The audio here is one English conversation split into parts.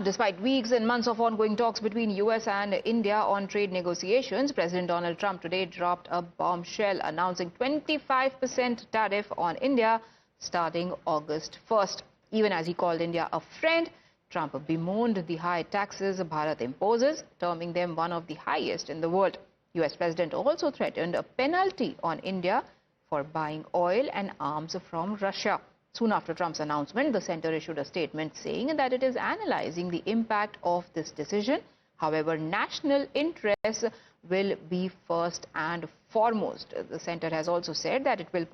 Despite weeks and months of ongoing talks between US and India on trade negotiations, President Donald Trump today dropped a bombshell announcing 25% tariff on India starting August 1st. Even as he called India a friend, Trump bemoaned the high taxes Bharat imposes, terming them one of the highest in the world. US President also threatened a penalty on India for buying oil and arms from Russia. Soon after Trump's announcement, the center issued a statement saying that it is analyzing the impact of this decision. However, national interests will be first and foremost. The center has also said that it will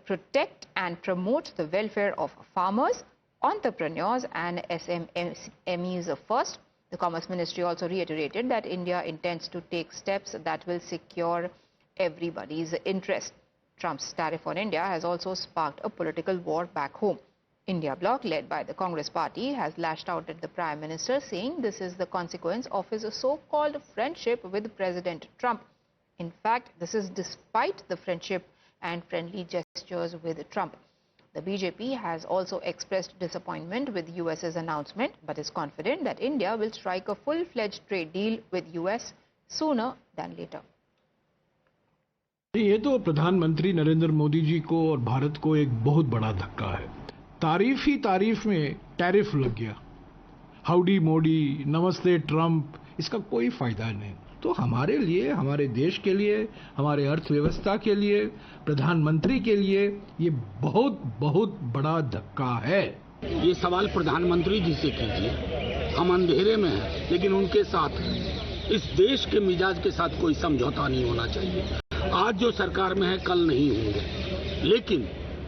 protect and promote the welfare of farmers, entrepreneurs and SMEs first. The Commerce Ministry also reiterated that India intends to take steps that will secure everybody's interest. Trump's tariff on India has also sparked a political war back home. India bloc, led by the Congress party, has lashed out at the Prime Minister, saying this is the consequence of his so-called friendship with President Trump. In fact, this is despite the friendship and friendly gestures with Trump. The BJP has also expressed disappointment with US's announcement, but is confident that India will strike a full-fledged trade deal with US sooner than later. ये तो प्रधानमंत्री नरेंद्र मोदी जी को और भारत को एक बहुत बड़ा धक्का है। तारीफ ही तारीफ में टैरिफ लग गया। हाउडी मोदी, नमस्ते ट्रंप, इसका कोई फायदा नहीं। तो हमारे लिए, हमारे देश के लिए, हमारे अर्थव्यवस्था के लिए, प्रधानमंत्री के लिए ये बहुत बहुत बड़ा धक्का है। ये सवाल प्रधानमंत्री जी से कीजिए। हम अंधेरे में हैं, लेकिन उनके साथ इस देश के मिजाज के साथ कोई समझौता नहीं होना चाहिए। आज जो सरकार में है, कल नहीं होंगे, लेकिन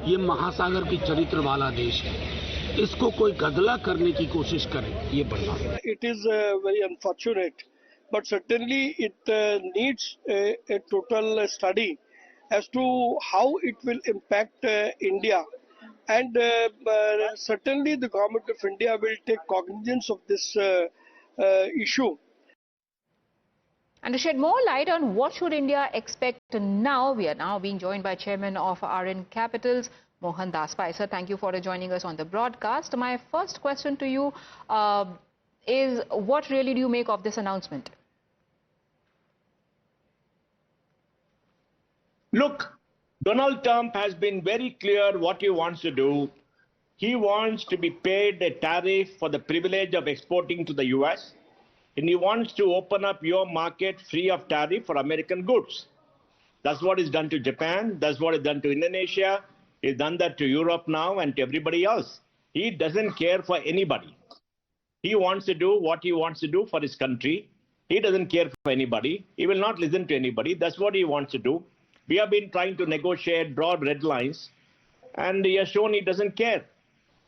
ये महासागर की चरित्र वाला देश है। इसको कोई गदला करने की कोशिश करे, ये बर्दाश्त। It is very unfortunate, but certainly it needs a total study as to how it will impact India, and certainly the government of India will take cognizance of this issue. And to shed more light on what should India expect now, we are now being joined by Chairman of RN Capitals, Mohandas Pai. Sir, thank you for joining us on the broadcast. My first question to you is, what really do you make of this announcement? Look, Donald Trump has been very clear what he wants to do. He wants to be paid a tariff for the privilege of exporting to the US. And he wants to open up your market free of tariff for American goods. That's what he's done to Japan. That's what he's done to Indonesia. He's done that to Europe now and to everybody else. He doesn't care for anybody. He wants to do what he wants to do for his country. He doesn't care for anybody. He will not listen to anybody. That's what he wants to do. We have been trying to negotiate, draw red lines, and he has shown he doesn't care.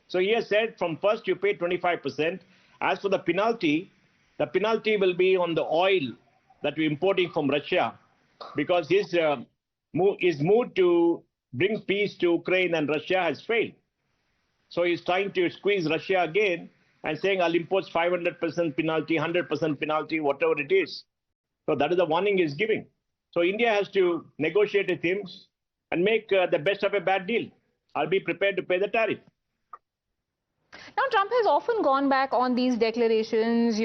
So he has said from first you pay 25%. As for the penalty will be on the oil that we're importing from Russia, because his move to bring peace to Ukraine and Russia has failed. So he's trying to squeeze Russia again and saying, I'll impose 500% penalty, 100% penalty, whatever it is. So that is the warning he's giving. So India has to negotiate with him and make the best of a bad deal. I'll be prepared to pay the tariff. Now, Trump has often gone back on these declarations,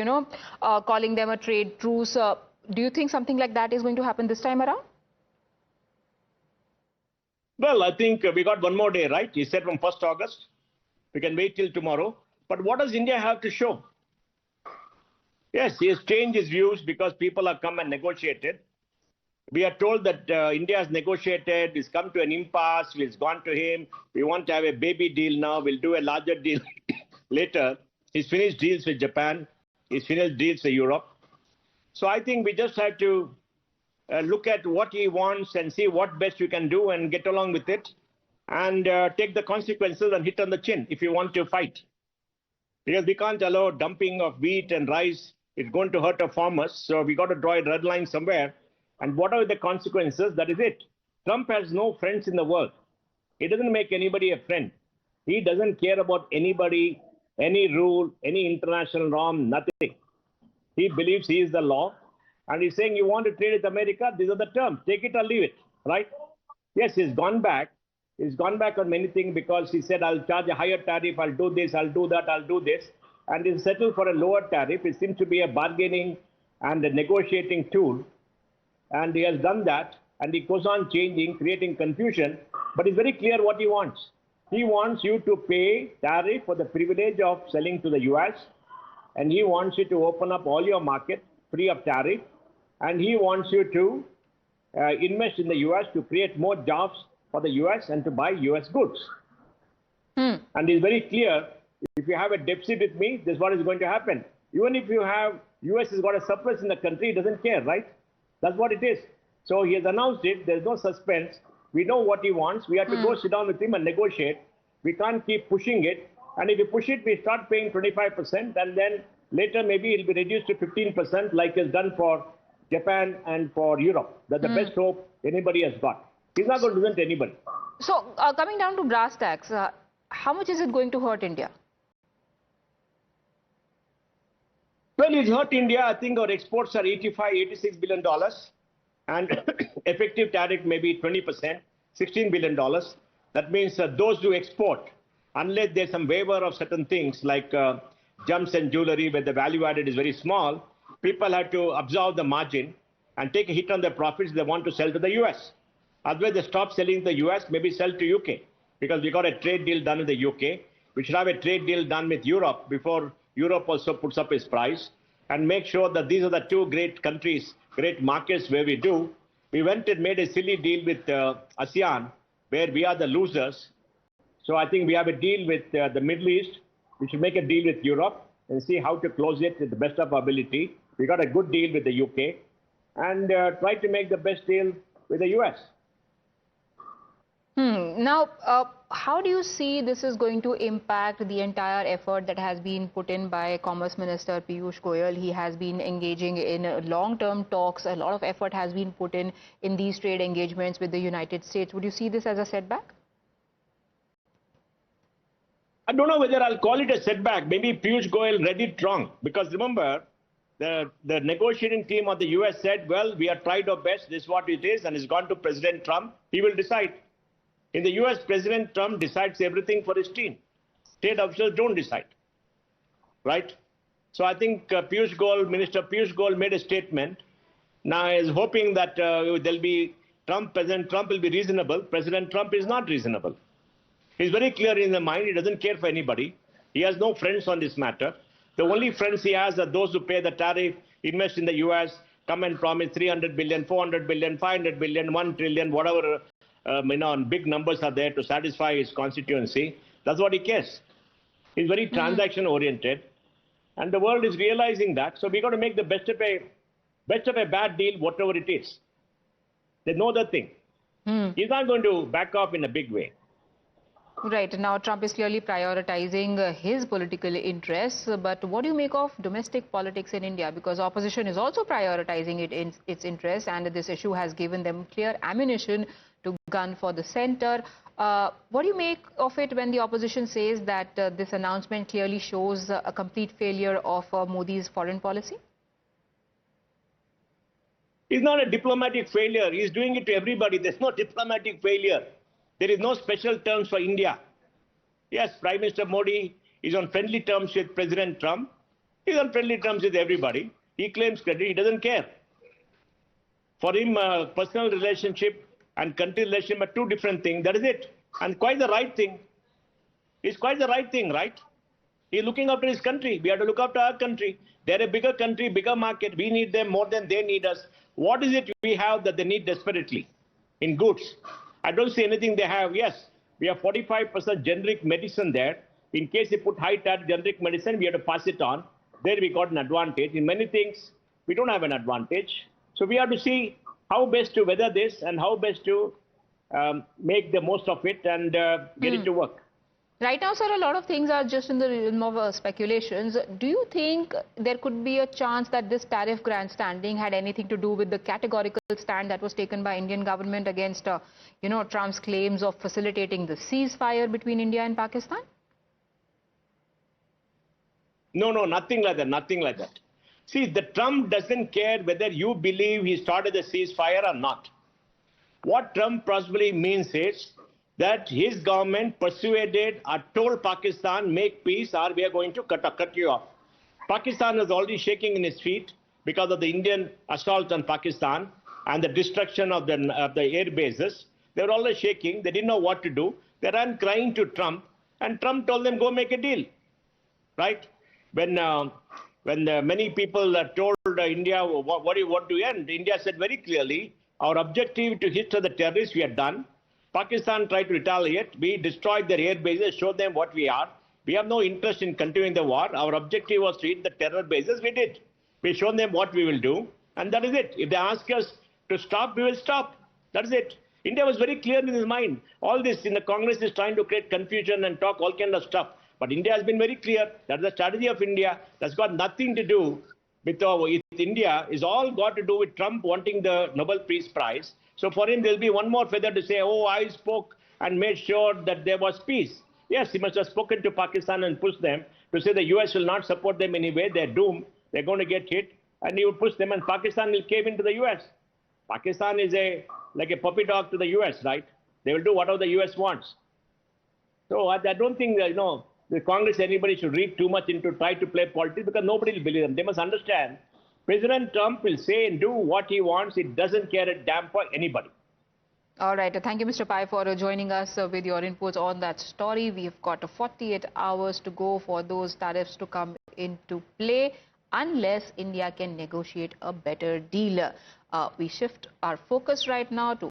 calling them a trade truce. Do you think something like that is going to happen this time around? Well, I think we got one more day, right? He said from 1st August. We can wait till tomorrow. But what does India have to show? Yes, he has changed his views because people have come and negotiated. We are told that India has negotiated, it's come to an impasse, it's gone to him. We want to have a baby deal now, we'll do a larger deal later. He's finished deals with Japan, he's finished deals with Europe. So I think we just have to look at what he wants and see what best we can do and get along with it and take the consequences and hit on the chin if you want to fight. Because we can't allow dumping of wheat and rice. It's going to hurt our farmers. So we got to draw a red line somewhere. And whatever the consequences, that is it. Trump has no friends in the world. He doesn't make anybody a friend. He doesn't care about anybody, any rule, any international norm, nothing. He believes he is the law. And he's saying, you want to trade with America? These are the terms. Take it or leave it, right? Yes, he's gone back. He's gone back on many things because he said, I'll charge a higher tariff, I'll do this, I'll do that, I'll do this. and is settled for a lower tariff. It seems to be a bargaining and a negotiating tool. And he has done that, and he goes on changing, creating confusion. But it's very clear what he wants. He wants you to pay tariff for the privilege of selling to the US, and he wants you to open up all your market free of tariff, and he wants you to invest in the US to create more jobs for the US and to buy US goods. And it's very clear, if you have a deficit with me, this is what is going to happen. Even if you have, US has got a surplus in the country, it doesn't care, right? That's what it is. So he has announced it. There's no suspense. We know what he wants. We have to go sit down with him and negotiate. We can't keep pushing it. And if you push it, we start paying 25%, and then later maybe it'll be reduced to 15%, like it's done for Japan and for Europe. That's the best hope anybody has got. He's not going to listen to anybody. So, coming down to brass tacks, how much is it going to hurt India? Well, it's hurt India. I think our exports are $86 billion. And effective tariff may be 20%, $16 billion. That means those who export, unless there's some waiver of certain things like gems and jewelry where the value added is very small, people have to absorb the margin and take a hit on their profits they want to sell to the US. Otherwise, they stop selling to the US, maybe sell to UK. Because we got a trade deal done with the UK. We should have a trade deal done with Europe before Europe also puts up its price, and make sure that these are the two great countries, great markets where we do. We went and made a silly deal with ASEAN, where we are the losers. So I think we have a deal with the Middle East. We should make a deal with Europe and see how to close it with the best of our ability. We got a good deal with the UK, and try to make the best deal with the US. Now, how do you see this is going to impact the entire effort that has been put in by Commerce Minister Piyush Goyal? He has been engaging in long-term talks. A lot of effort has been put in these trade engagements with the United States. Would you see this as a setback? I don't know whether I'll call it a setback. Maybe Piyush Goyal read it wrong. Because remember, the negotiating team of the US said, well, we have tried our best. This is what it is. And it's gone to President Trump. He will decide. In the US, President Trump decides everything for his team. State officials don't decide, right? So I think Minister Piyush Goyal made a statement. Now he is hoping that there'll be President Trump will be reasonable. President Trump is not reasonable. He's very clear in the mind. He doesn't care for anybody. He has no friends on this matter. The only friends he has are those who pay the tariff, invest in the US, come and promise 300 billion, 400 billion, 500 billion, 1 trillion, whatever. Big numbers are there to satisfy his constituency. That's what he cares. He's very transaction-oriented, and the world is realizing that. So we got to make the best of a bad deal, whatever it is. There's no other thing. He's not going to back off in a big way. Right. Now, Trump is clearly prioritizing his political interests. But what do you make of domestic politics in India? Because opposition is also prioritizing its interests, and this issue has given them clear ammunition to gun for the center. What do you make of it when the opposition says that this announcement clearly shows a complete failure of Modi's foreign policy? It's not a diplomatic failure. He's doing it to everybody. There's no diplomatic failure. There is no special terms for India. Yes, Prime Minister Modi is on friendly terms with President Trump. He's on friendly terms with everybody. He claims credit. He doesn't care. For him, personal relationship and country relationship are two different things. That is it. And quite the right thing. It's quite the right thing, right? He's looking after his country. We have to look after our country. They're a bigger country, bigger market. We need them more than they need us. What is it we have that they need desperately in goods? I don't see anything they have. Yes, we have 45% generic medicine there. In case they put high tariff generic medicine, we have to pass it on. There we got an advantage. In many things, we don't have an advantage. So we have to see how best to weather this and how best to make the most of it and get it to work. Right now, sir, a lot of things are just in the realm of speculations. Do you think there could be a chance that this tariff grandstanding had anything to do with the categorical stand that was taken by Indian government against, Trump's claims of facilitating the ceasefire between India and Pakistan? No, nothing like that, nothing like that. See, the Trump doesn't care whether you believe he started the ceasefire or not. What Trump possibly means is, that his government persuaded or told Pakistan, make peace or we are going to cut you off. Pakistan was already shaking in its feet because of the Indian assault on Pakistan and the destruction of the air bases. They were already shaking. They didn't know what to do. They ran crying to Trump, and Trump told them, go make a deal. Right? When many people told India, what do you want to end? India said very clearly, our objective to hit the terrorists, we are done. Pakistan tried to retaliate. We destroyed their air bases, showed them what we are. We have no interest in continuing the war. Our objective was to hit the terror bases. We did. We showed them what we will do. And that is it. If they ask us to stop, we will stop. That is it. India was very clear in his mind. All this in the Congress is trying to create confusion and talk all kind of stuff. But India has been very clear. That's the strategy of India. That's got nothing to do with India. It's all got to do with Trump wanting the Nobel Peace Prize. So for him, there'll be one more feather to say, oh, I spoke and made sure that there was peace. Yes, he must have spoken to Pakistan and pushed them to say the US will not support them anyway. They're doomed. They're going to get hit. And he would push them and Pakistan will cave into the US. Pakistan is like a puppy dog to the US, right? They will do whatever the US wants. So I don't think that, the Congress, anybody should read too much into try to play politics because nobody will believe them. They must understand President Trump will say and do what he wants. He doesn't care a damn for anybody. All right. Thank you, Mr. Pai, for joining us with your inputs on that story. We've got 48 hours to go for those tariffs to come into play unless India can negotiate a better deal. We shift our focus right now to